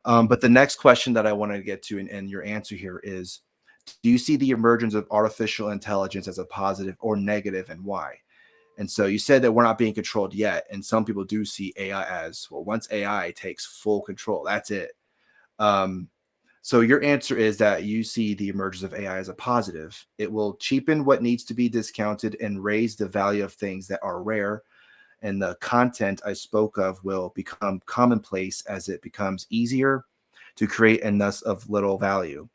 But the next question that I wanted to get to, and your answer here is, do you see the emergence of artificial intelligence as a positive or negative, and why? And so you said that we're not being controlled yet, and some people do see AI as, well, once AI takes full control, that's it. Um, so your answer is that you see the emergence of AI as a positive. It will cheapen what needs to be discounted and raise the value of things that are rare, and the content I spoke of will become commonplace as it becomes easier to create and thus of little value.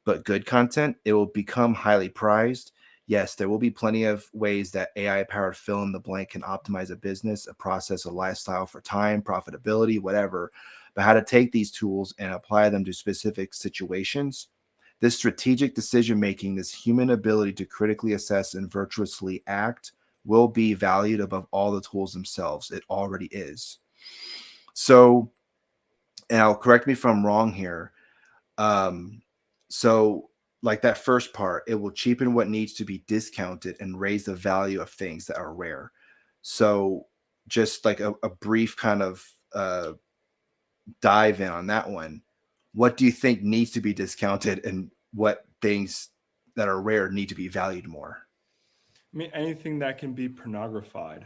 But good content, it will become highly prized. Yes, there will be plenty of ways that AI powered fill in the blank can optimize a business, a process, a lifestyle for time, profitability, whatever. But how to take these tools and apply them to specific situations, this strategic decision making, this human ability to critically assess and virtuously act, will be valued above all the tools themselves. It already is. So, and I'll correct me if I'm wrong here. Um, so like that first part, it will cheapen what needs to be discounted and raise the value of things that are rare. So just like a brief kind of dive in on that one. What do you think needs to be discounted, and what things that are rare need to be valued more? I mean, anything that can be pornographied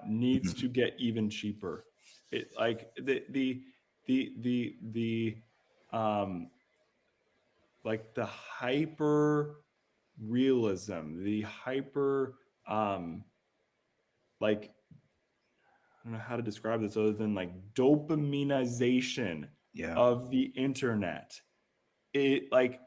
needs Mhm. to get even cheaper. It like the um like the hyper realism, the hyper like I don't know how to describe this other than like dopaminization Yeah. of the internet. It like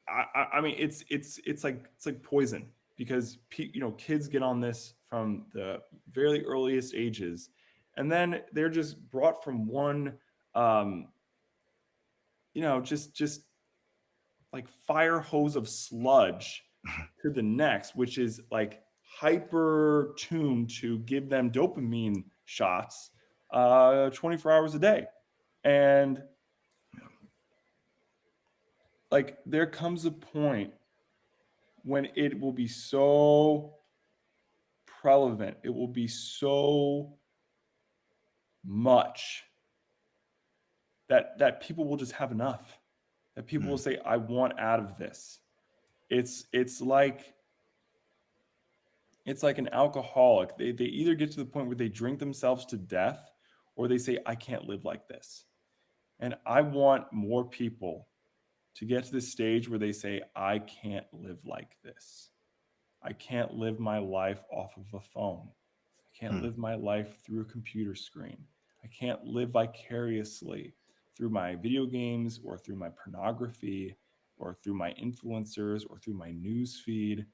I mean it's like poison because kids get on this from the very earliest ages, and then they're just brought from one um, just like fire hose of sludge to the next, which is like hyper tuned to give them dopamine shots 24 hours a day. And like there comes a point when it will be so prevalent, it will be so much that people will just have enough. That people will Mm. say, I want out of this. It's like it's like an alcoholic. They either get to the point where they drink themselves to death or they say, I can't live like this. And I want more people to get to the stage where they say, I can't live like this. I can't live my life off of a phone. I can't Mm. live my life through a computer screen. I can't live vicariously through my video games or through my pornography or through my influencers or through my news feed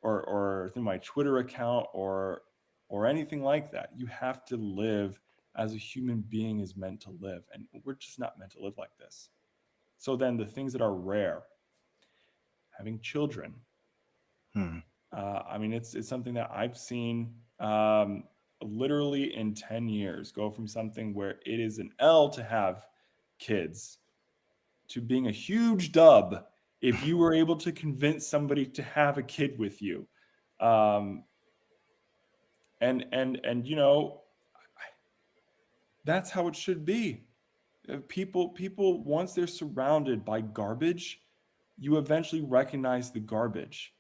or through my Twitter account or anything like that. You have to live as a human being is meant to live. And we're just not meant to live like this. So then the things that are rare, having children, Mm. I mean, it's something that I've seen literally in 10 years go from something where it is an L to have kids to being a huge dub if you were able to convince somebody to have a kid with you. Um, and that's how it should be. People once they're surrounded by garbage, you eventually recognize the garbage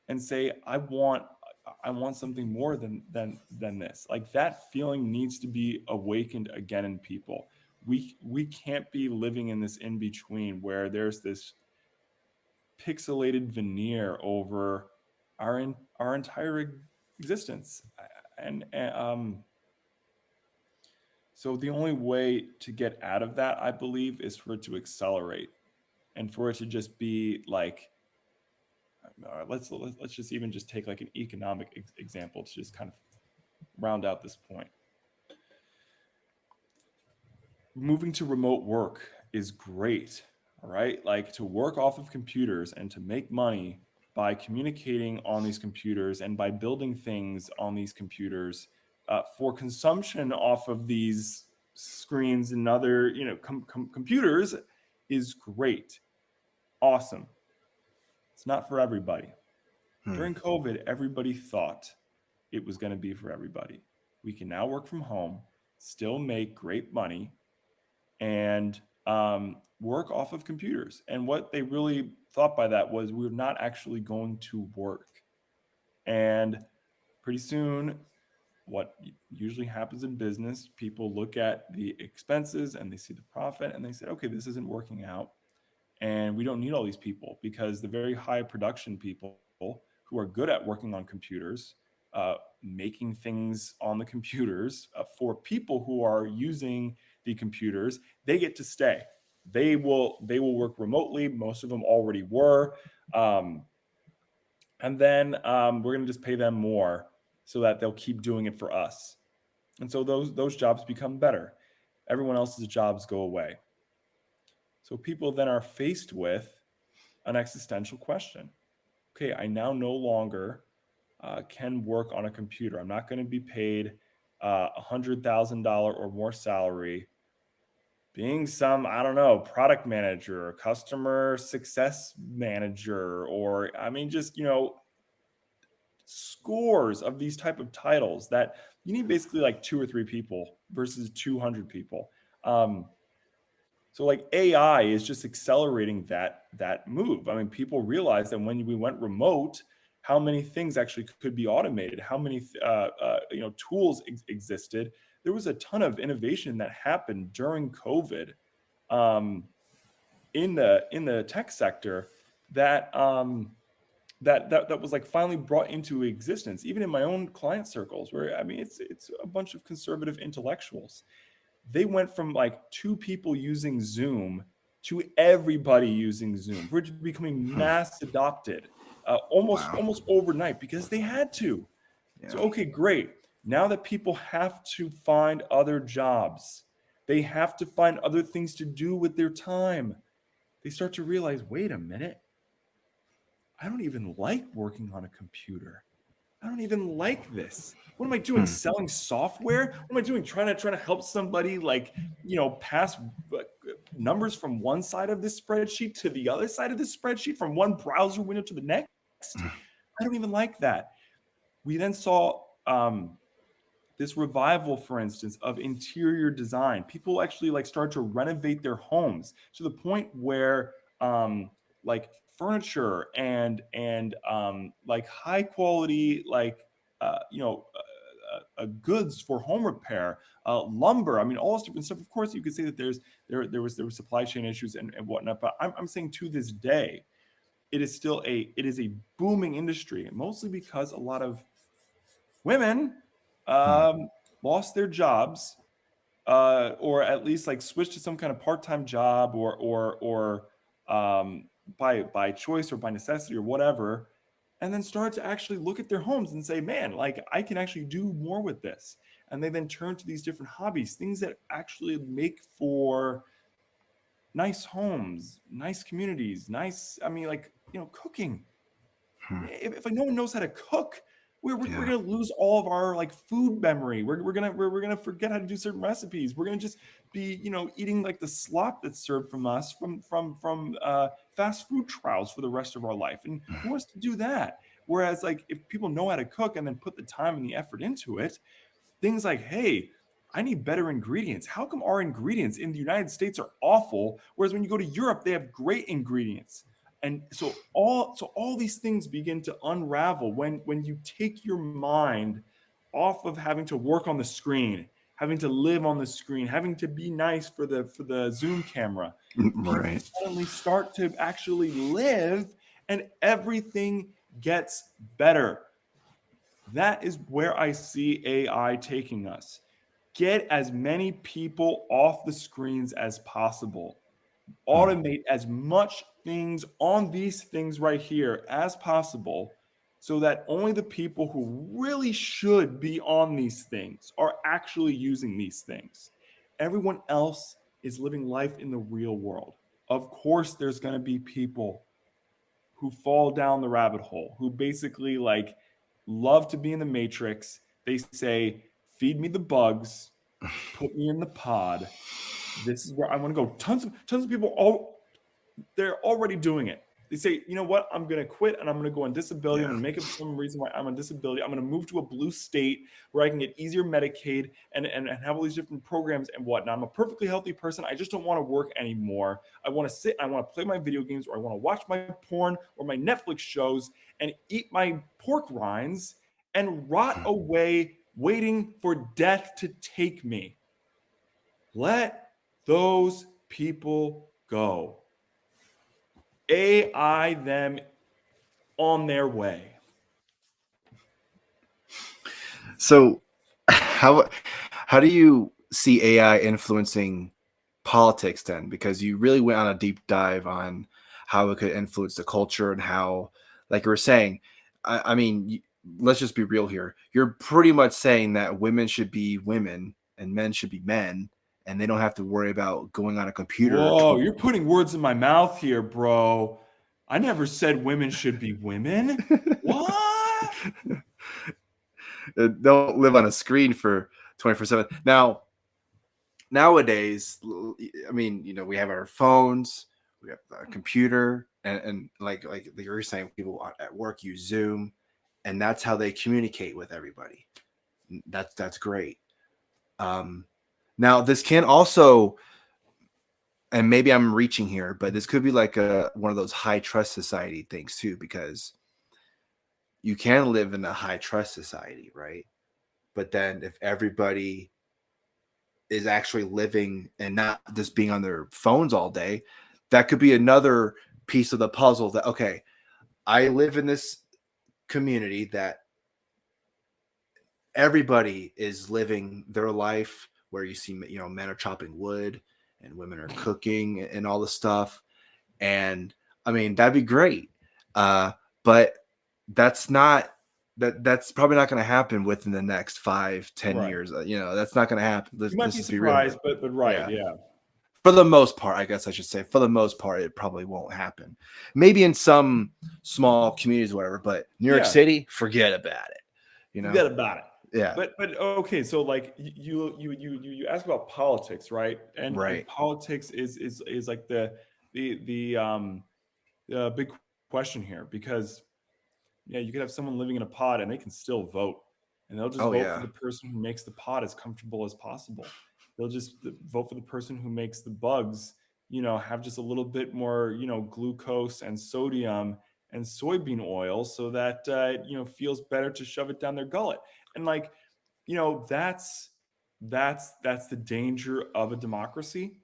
and say, I want something more than this. Like that feeling needs to be awakened again in people. We can't be living in this in between where there's this pixelated veneer over our entire existence. And so the only way to get out of that, I believe, is for it to accelerate and for it to just be like, let's just even just take like an economic example to just kind of round out this point. Moving to remote work is great, all right? Like to work off of computers and to make money by communicating on these computers and by building things on these computers for consumption off of these screens and other, computers is great, awesome. It's not for everybody. Mm. During COVID, everybody thought it was going to be for everybody. We can now work from home, still make great money, and work off of computers. And what they really thought by that was we're not actually going to work. And pretty soon, what usually happens in business, people look at the expenses and they see the profit and they say, okay, this isn't working out. And we don't need all these people, because the very high production people who are good at working on computers, making things on the computers for people who are using the computers, they get to stay. They will work remotely. Most of them already were. Um, and then we're going to just pay them more so that they'll keep doing it for us. And so those jobs become better. Everyone else's jobs go away. So people then are faced with an existential question. Okay, I now no longer can work on a computer. I'm not going to be paid $100,000 or more salary being some, I don't know, product manager, customer success manager, or I mean, just, scores of these type of titles that you need basically like 2 or 3 people versus 200 people. Um, so like AI is just accelerating that move. I mean, people realize that when we went remote, how many things actually could be automated, how many tools existed. There was a ton of innovation that happened during COVID um, in the tech sector that that was like finally brought into existence, even in my own client circles, where I mean it's a bunch of conservative intellectuals. They went from like 2 people using Zoom to everybody using Zoom, for it becoming Hmm. mass adopted almost Wow. almost overnight because they had to. So Yeah. okay, great. Now that people have to find other jobs, they have to find other things to do with their time. They start to realize, wait a minute, I don't even like working on a computer. I don't even like this. What am I doing? Hmm. Selling software? What am I doing? Trying to help somebody like, pass numbers from one side of this spreadsheet to the other side of this spreadsheet, from one browser window to the next. I don't even like that. We then saw this revival, for instance, of interior design. People actually like start to renovate their homes to the point where like furniture and like high quality like goods for home repair, lumber. I mean, all this different stuff. Of course, you could say that there was supply chain issues and whatnot, but I'm saying to this day, it is a booming industry, mostly because a lot of women Hmm. um, lost their jobs, or at least like switched to some kind of part-time job, or by choice or by necessity or whatever, and then started to actually look at their homes and say, man, like I can actually do more with this. And they then turn to these different hobbies, things that actually make for nice homes, nice communities, nice, I mean, like, cooking. Hmm. If like no one knows how to cook, we're Yeah. gonna lose all of our like food memory. We're gonna forget how to do certain recipes. We're gonna just be eating like the slop that's served from us from fast food trials for the rest of our life. And who wants to do that? Whereas like if people know how to cook and then put the time and the effort into it, things like, hey, I need better ingredients. How come our ingredients in the United States are awful, whereas when you go to Europe, they have great ingredients? And so all these things begin to unravel when you take your mind off of having to work on the screen, having to live on the screen, having to be nice for the Zoom camera. People Right. suddenly start to actually live, and everything gets better. That is where I see AI taking us. Get as many people off the screens as possible. Hmm. Automate as much things on these things right here as possible, so that only the people who really should be on these things are actually using these things. Everyone else is living life in the real world. Of course, there's going to be people who fall down the rabbit hole, who basically like love to be in the matrix. They say, feed me the bugs, put me in the pod. This is where I want to go. Tons of people, they're already doing it. They say, you know what, I'm going to quit and I'm going to go on disability. I'm Yeah. going to make up some reason why I'm on disability. I'm going to move to a blue state where I can get easier Medicaid and have all these different programs and whatnot. I'm a perfectly healthy person. I just don't want to work anymore. I want to sit, I want to play my video games, or I want to watch my porn or my Netflix shows and eat my pork rinds and rot away waiting for death to take me. Let those people go. AI them on their way. So how do you see AI influencing politics then? Because you really went on a deep dive on how it could influence the culture and how, like you were saying, I mean, let's just be real here. You're pretty much saying that women should be women and men should be men, and they don't have to worry about going on a computer. Whoa, you're putting words in my mouth here, bro. I never said women should be women. What? Don't live on a screen for 24/7. Now, nowadays, I mean, we have our phones, we have a computer, and like you were saying, people at work use Zoom, and that's how they communicate with everybody. That's great. Um, Now this can also, and maybe I'm reaching here, but this could be like a one of those high trust society things too, because you can live in a high trust society, right? But then if everybody is actually living and not just being on their phones all day, that could be another piece of the puzzle that, okay, I live in this community that everybody is living their life where you see, men are chopping wood and women are cooking and all this stuff. And I mean, that'd be great. But that's not that's probably not going to happen within the next 5-10 Right. years. That's not going to happen. You might Let's be just be real here. surprised, but right, Yeah. yeah. For the most part, I guess I should say, for the most part, it probably won't happen. Maybe in some small communities, or whatever, but New York Yeah. City, forget about it. Forget about it. Yeah. But okay, so like you ask about politics, right? And Right. politics is like the big question here, because yeah, you could have someone living in a pod and they can still vote, and they'll just Oh vote for yeah. the person who makes the pod as comfortable as possible. They'll just vote for the person who makes the bugs, have just a little bit more, glucose and sodium and soybean oil, so that feels better to shove it down their gullet. And like, that's the danger of a democracy.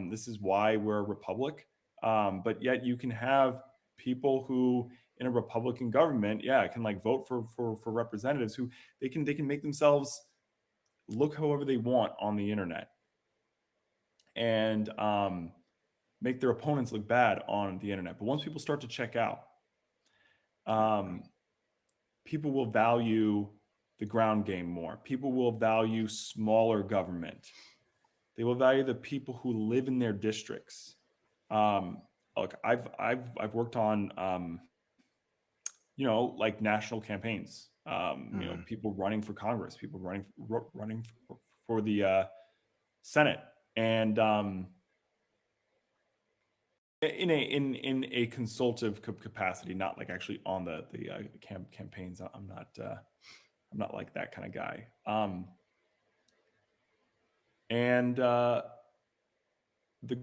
This is why we're a republic. But yet you can have people who in a Republican government, yeah, can like vote for representatives who they can make themselves look however they want on the internet, and make their opponents look bad on the internet. But once people start to check out, um, people will value the ground game more. People will value smaller government. They will value the people who live in their districts. Um, Look, I've worked on like national campaigns. Mm. People running for Congress, people running for the Senate, and in a consultative capacity, not like actually on the campaigns. I'm not like that kind of guy. And the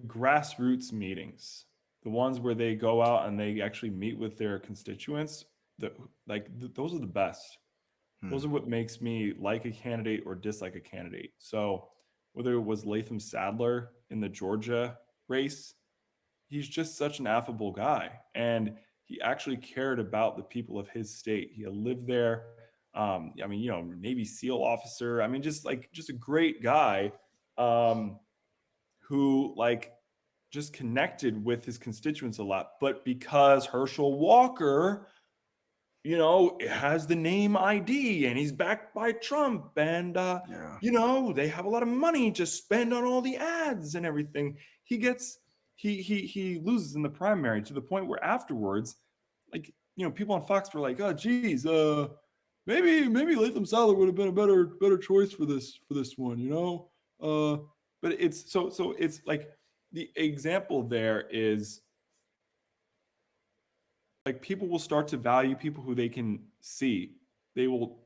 grassroots meetings, the ones where they go out and they actually meet with their constituents, those are the best. Those Mm. are what makes me like a candidate or dislike a candidate. So whether it was Latham Sadler in the Georgia race, he's just such an affable guy, and he actually cared about the people of his state. He lived there. I mean, Navy SEAL officer. I mean, just a great guy, um, who like just connected with his constituents a lot. But because Herschel Walker, has the name ID and he's backed by Trump, and Yeah. they have a lot of money to spend on all the ads and everything. He gets he loses in the primary, to the point where afterwards, like, people on Fox were like, "Oh, geez, maybe Latham Saller would have been a better choice for this one," But it's like the example there is like people will start to value people who they can see. They will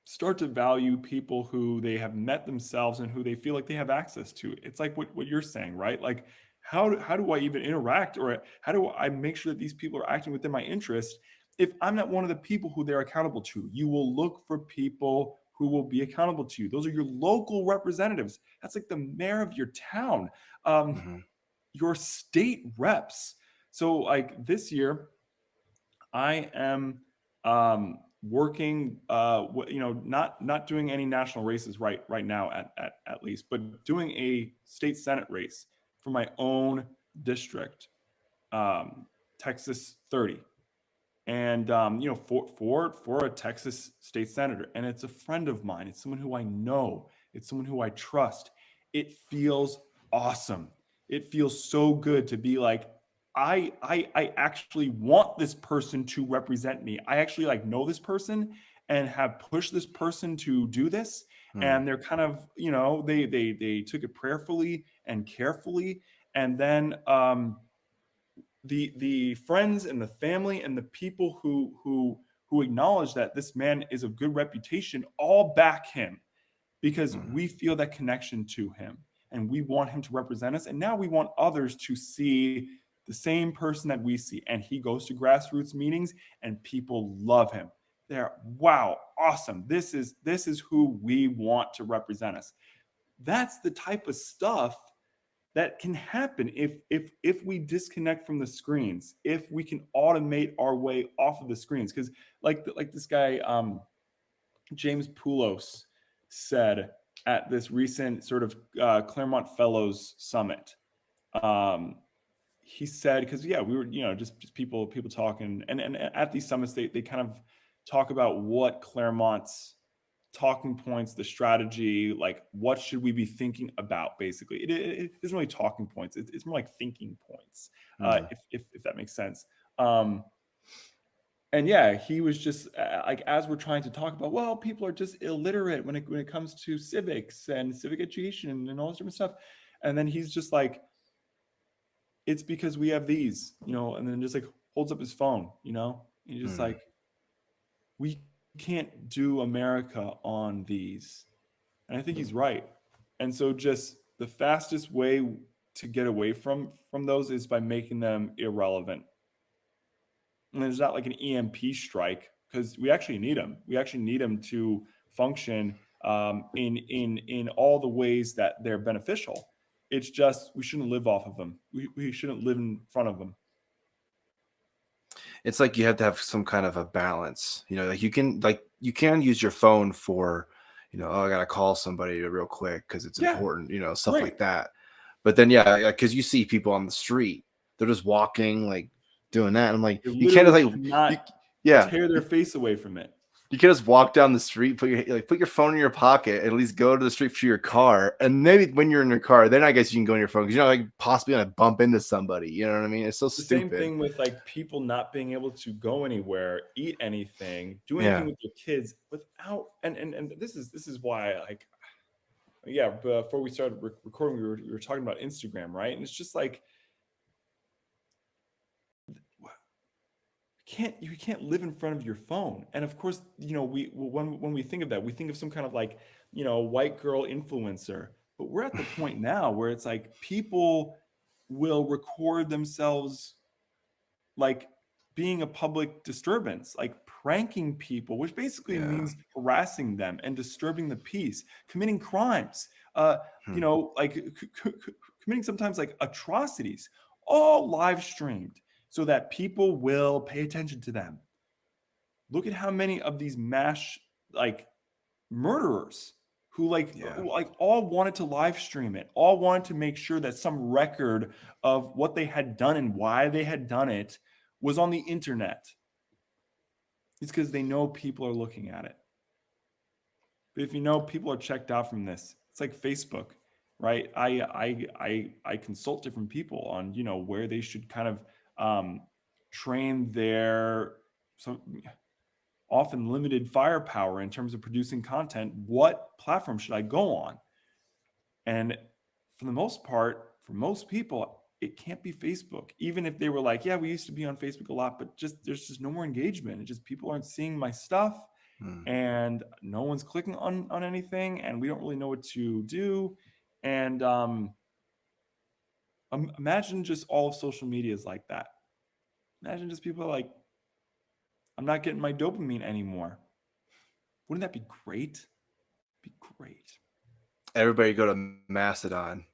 start to value people who they have met themselves and who they feel like they have access to. It's like what you're saying, right? Like how do I even interact, or how do I make sure that these people are acting within my interest if I'm not one of the people who they're accountable to? You will look for people who will be accountable to you. Those are your local representatives. That's like the mayor of your town, um, Hmm. your state reps. So like this year, I am working, not doing any national races right now at least, but doing a state senate race for my own district, um, Texas 30, and for a Texas state senator, and it's a friend of mine. It's someone who I know. It's someone who I trust. It feels awesome. It feels so good to be like, I actually want this person to represent me. I actually like know this person and have pushed this person to do this. Hmm. And they're kind of, they took it prayerfully and carefully, and then the friends and the family and the people who acknowledge that this man is of good reputation all back him, because Hmm. we feel that connection to him and we want him to represent us, and now we want others to see the same person that we see. And he goes to grassroots meetings and people love him. They're, wow, awesome, this is who we want to represent us. That's the type of stuff that can happen if we disconnect from the screens, if we can automate our way off of the screens. Because like this guy, James Poulos, said at this recent sort of Claremont Fellows Summit. Um, he said, because yeah, we were, just people talking, and at these summits they kind of talk about what Claremont's talking points, the strategy, like what should we be thinking about. Basically, it isn't really talking points. It's more like thinking points, Hmm. if that makes sense. Um, and yeah, he was just like, as we're trying to talk about, well, people are just illiterate when it comes to civics and civic education and all this different stuff, and then he's just like, it's because we have these, and then just like holds up his phone, and he's just Hmm. like, we can't do America on these. And I think he's right. And so just the fastest way to get away from those is by making them irrelevant. And there's not like an EMP strike, because we actually need them. We actually need them to function in all the ways that they're beneficial. It's just we shouldn't live off of them. We shouldn't live in front of them. It's like you have to have some kind of a balance. Like you can use your phone for, oh, I gotta call somebody real quick because it's Yeah, important, stuff great. like that. But then yeah, because you see people on the street, they're just walking, like doing that. And I'm like, They you can't just literally like you, cannot yeah, tear their face away from it. you can just walk down the street, put your phone in your pocket, at least go to the street for your car, and maybe when you're in your car, then I guess you can go in your phone because you're not like possibly gonna bump into somebody. You know what I mean? It's so The same stupid. thing with like people not being able to go anywhere, eat anything, do anything Yeah. with their kids without, and this is why, like, yeah, before we started recording, we were talking about Instagram, right? And it's just like, you can't live in front of your phone. And of course, when we think of that, we think of some kind of like, white girl influencer. But we're at the point now where it's like people will record themselves like being a public disturbance, like pranking people, which basically Yeah. means harassing them and disturbing the peace, committing crimes, Hmm. like committing sometimes like atrocities, all live streamed so that people will pay attention to them. Look at how many of these mass like murderers who Yeah. all wanted to live stream it, all wanted to make sure that some record of what they had done and why they had done it was on the internet. It's because they know people are looking at it. But if people are checked out from this, it's like Facebook, right? I consult different people on where they should kind of train their, so often limited firepower in terms of producing content. What platform should I go on? And for the most part, for most people, it can't be Facebook. Even if they were like, yeah, we used to be on Facebook a lot, but just there's just no more engagement. It just people aren't seeing my stuff, Hmm. and no one's clicking on anything, and we don't really know what to do. And imagine just all of social media is like that. Imagine just people are like, I'm not getting my dopamine anymore. Wouldn't that be great? Be great. Everybody go to Mastodon.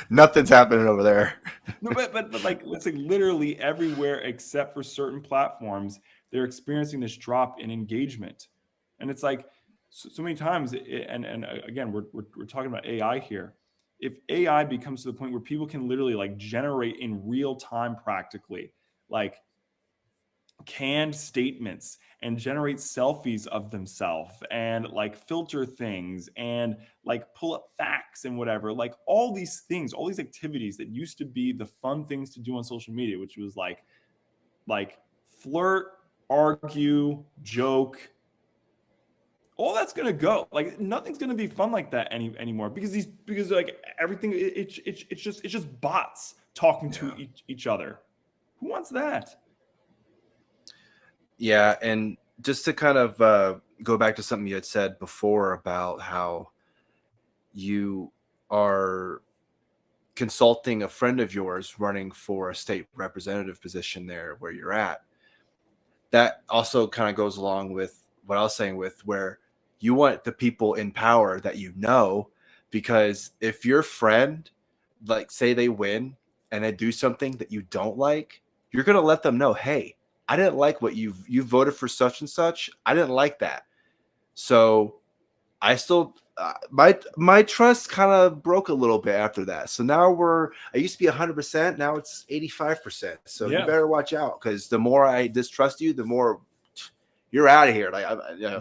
Nothing's happening over there. No, but like let's say literally everywhere except for certain platforms, they're experiencing this drop in engagement, and it's like so many times. And again, we're talking about AI here. If AI becomes to the point where people can literally like generate in real time, practically, like canned statements and generate selfies of themselves and like filter things and like pull up facts and whatever, like all these things, all these activities that used to be the fun things to do on social media, which was like flirt, argue, joke, all that's gonna go. Like nothing's gonna be fun like that anymore because like everything it's just bots talking to Yeah. each other. Who wants that? Yeah, and just to kind of go back to something you had said before about how you are consulting a friend of yours running for a state representative position there where you're at. That also kind of goes along with what I was saying with where you want the people in power that you know, because if your friend, like say they win and they do something that you don't like, you're gonna let them know, hey, I didn't like what you voted for such and such. I didn't like that. So I still my trust kind of broke a little bit after that. So now I used to be 100%, now it's 85%. So you Yeah, better watch out because the more I distrust you, the more you're out of here. Like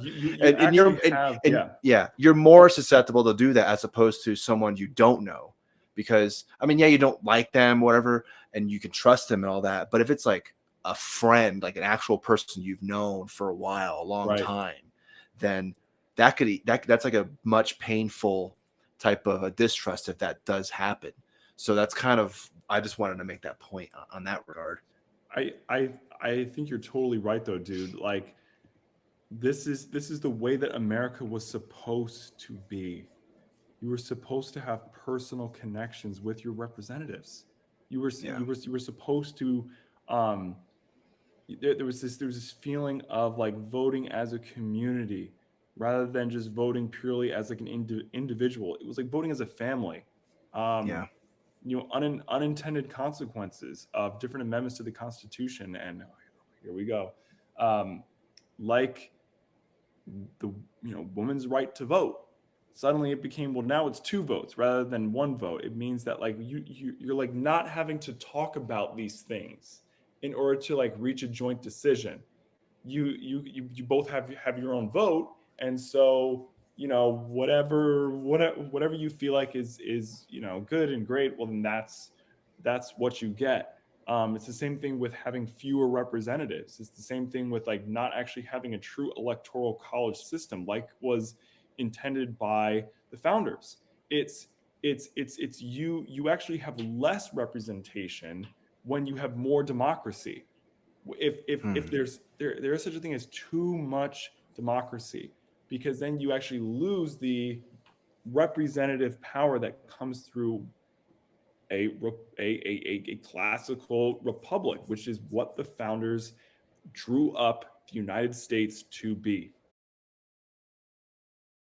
you and you're actually have, and yeah. yeah, you're more susceptible to do that as opposed to someone you don't know. Because I mean, yeah, you don't like them, whatever, and you can trust them and all that. But if it's like a friend, like an actual person you've known for a while, a long Right. time, then that's like a much painful type of a distrust if that does happen. So that's kind of I just wanted to make that point on that regard. I I I think you're totally right though, dude. Like this is the way that America was supposed to be. You were supposed to have personal connections with your representatives. You were Yeah, you were supposed to um there was this feeling of like voting as a community rather than just voting purely as like an individual. It was like voting as a family. yeah, Um unintended consequences of different amendments to the Constitution, and here we go. Um, like the woman's right to vote. Suddenly it became, well, now it's two votes rather than one vote. It means that like you're like not having to talk about these things in order to like reach a joint decision. You both have your own vote, and so whatever you feel like is good and great, well then that's what you get. It's the same thing with having fewer representatives. It's the same thing with like not actually having a true electoral college system like was intended by the founders. It's you actually have less representation when you have more democracy. If hmm. there is such a thing as too much democracy, because then you actually lose the representative power that comes through a classical republic, which is what the founders drew up the United States to be.